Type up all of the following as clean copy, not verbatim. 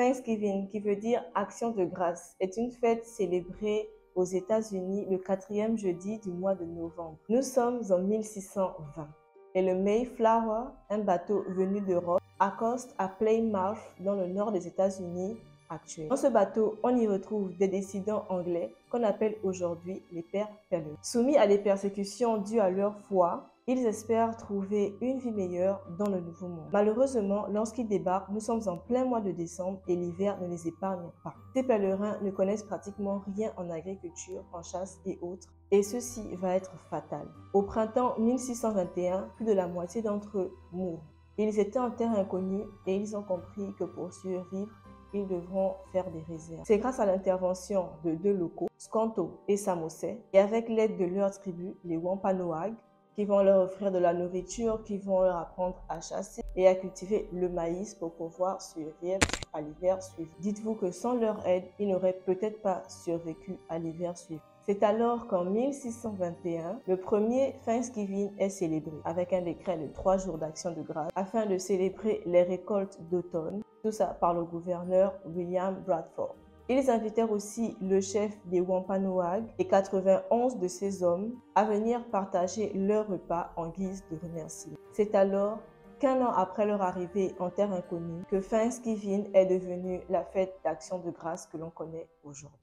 Thanksgiving, qui veut dire Action de grâce, est une fête célébrée aux États-Unis le 4e jeudi du mois de novembre. Nous sommes en 1620 et le Mayflower, un bateau venu d'Europe, accoste à Plymouth dans le nord des États-Unis actuels. Dans ce bateau, on y retrouve des dissidents anglais qu'on appelle aujourd'hui les pères pèlerins. Soumis à des persécutions dues à leur foi, ils espèrent trouver une vie meilleure dans le Nouveau Monde. Malheureusement, lorsqu'ils débarquent, nous sommes en plein mois de décembre et l'hiver ne les épargne pas. Ces pèlerins ne connaissent pratiquement rien en agriculture, en chasse et autres, et ceci va être fatal. Au printemps 1621, plus de la moitié d'entre eux mourent. Ils étaient en terre inconnue et ils ont compris que pour survivre, ils devront faire des réserves. C'est grâce à l'intervention de deux locaux, Sconto et Samoset, et avec l'aide de leur tribu, les Wampanoag, qui vont leur offrir de la nourriture, qui vont leur apprendre à chasser et à cultiver le maïs pour pouvoir survivre à l'hiver suivant. Dites-vous que sans leur aide, ils n'auraient peut-être pas survécu à l'hiver suivant. C'est alors qu'en 1621, le premier Thanksgiving est célébré avec un décret de 3 jours d'action de grâce afin de célébrer les récoltes d'automne, tout ça par le gouverneur William Bradford. Ils invitèrent aussi le chef des Wampanoag et 91 de ses hommes à venir partager leur repas en guise de remerciement. C'est alors qu'un an après leur arrivée en terre inconnue que Thanksgiving est devenue la fête d'action de grâce que l'on connaît aujourd'hui.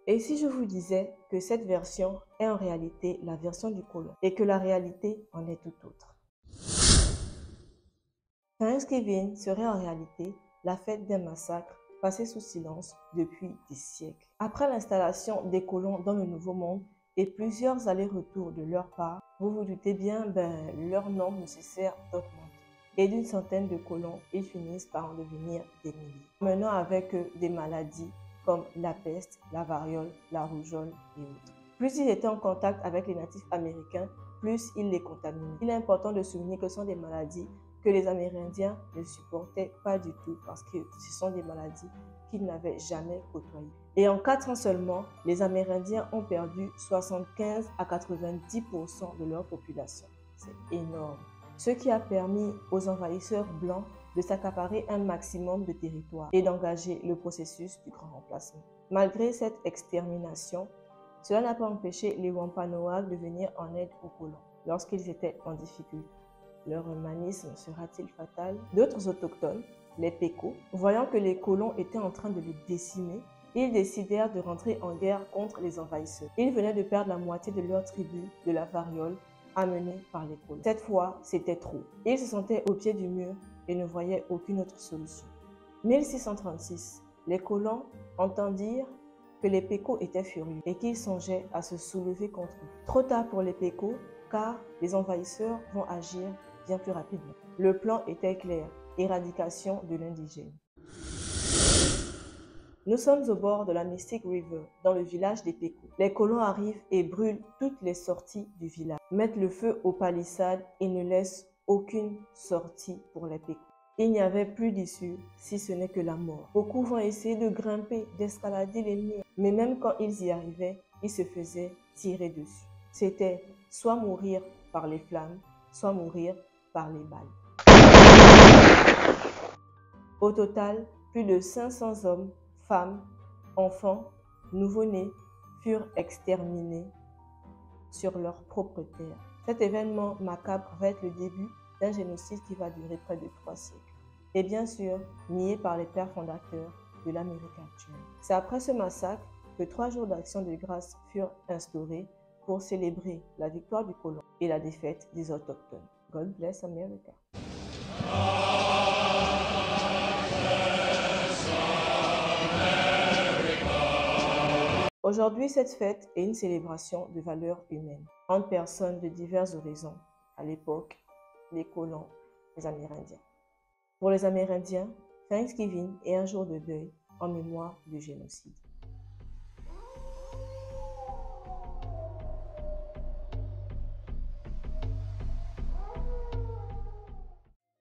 Et si je vous disais que cette version est en réalité la version du colon et que la réalité en est tout autre? Thanksgiving serait en réalité la fête d'un massacre passé sous silence depuis des siècles. Après l'installation des colons dans le Nouveau Monde et plusieurs allers-retours de leur part, vous vous doutez bien, leur nombre ne cessèrent d'augmenter. Et d'une centaine de colons, ils finissent par en devenir des milliers, menant avec eux des maladies comme la peste, la variole, la rougeole et autres. Plus ils étaient en contact avec les natifs américains, plus ils les contaminaient. Il est important de souligner que ce sont des maladies que les Amérindiens ne supportaient pas du tout parce que ce sont des maladies qu'ils n'avaient jamais côtoyées. Et en 4 ans seulement, les Amérindiens ont perdu 75 à 90% de leur population. C'est énorme. Ce qui a permis aux envahisseurs blancs de s'accaparer un maximum de territoire et d'engager le processus du grand remplacement. Malgré cette extermination, cela n'a pas empêché les Wampanoag de venir en aide aux colons lorsqu'ils étaient en difficulté. Leur humanisme sera-t-il fatal? D'autres autochtones, les Pécos, voyant que les colons étaient en train de les décimer, ils décidèrent de rentrer en guerre contre les envahisseurs. Ils venaient de perdre la moitié de leur tribu de la variole amenée par les colons. Cette fois, c'était trop. Ils se sentaient au pied du mur et ne voyaient aucune autre solution. 1636, les colons entendirent que les Pécos étaient furieux et qu'ils songeaient à se soulever contre eux. Trop tard pour les Pécos, car les envahisseurs vont agir bien plus rapidement. Le plan était clair, éradication de l'indigène. Nous sommes au bord de la Mystic River, dans le village des Pécos. Les colons arrivent et brûlent toutes les sorties du village, mettent le feu aux palissades et ne laissent aucune sortie pour les Pécos. Il n'y avait plus d'issue, si ce n'est que la mort. Beaucoup vont essayer de grimper, d'escalader les murs, mais même quand ils y arrivaient, ils se faisaient tirer dessus. C'était soit mourir par les flammes, soit mourir par les balles. Au total, plus de 500 hommes, femmes, enfants, nouveau-nés furent exterminés sur leur propre terre. Cet événement macabre va être le début d'un génocide qui va durer près de 3 siècles. Et bien sûr, nié par les pères fondateurs de l'Amérique actuelle. C'est après ce massacre que 3 jours d'action de grâce furent instaurés pour célébrer la victoire du colon et la défaite des autochtones. God bless America. Aujourd'hui, cette fête est une célébration de valeurs humaines entre personnes de diverses horizons. À l'époque, les colons, les Amérindiens. Pour les Amérindiens, Thanksgiving est un jour de deuil en mémoire du génocide.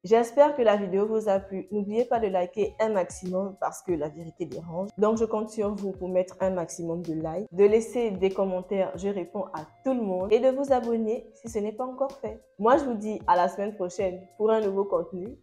J'espère que la vidéo vous a plu. N'oubliez pas de liker un maximum parce que la vérité dérange. Donc, je compte sur vous pour mettre un maximum de likes, de laisser des commentaires, je réponds à tout le monde, et de vous abonner si ce n'est pas encore fait. Moi, je vous dis à la semaine prochaine pour un nouveau contenu.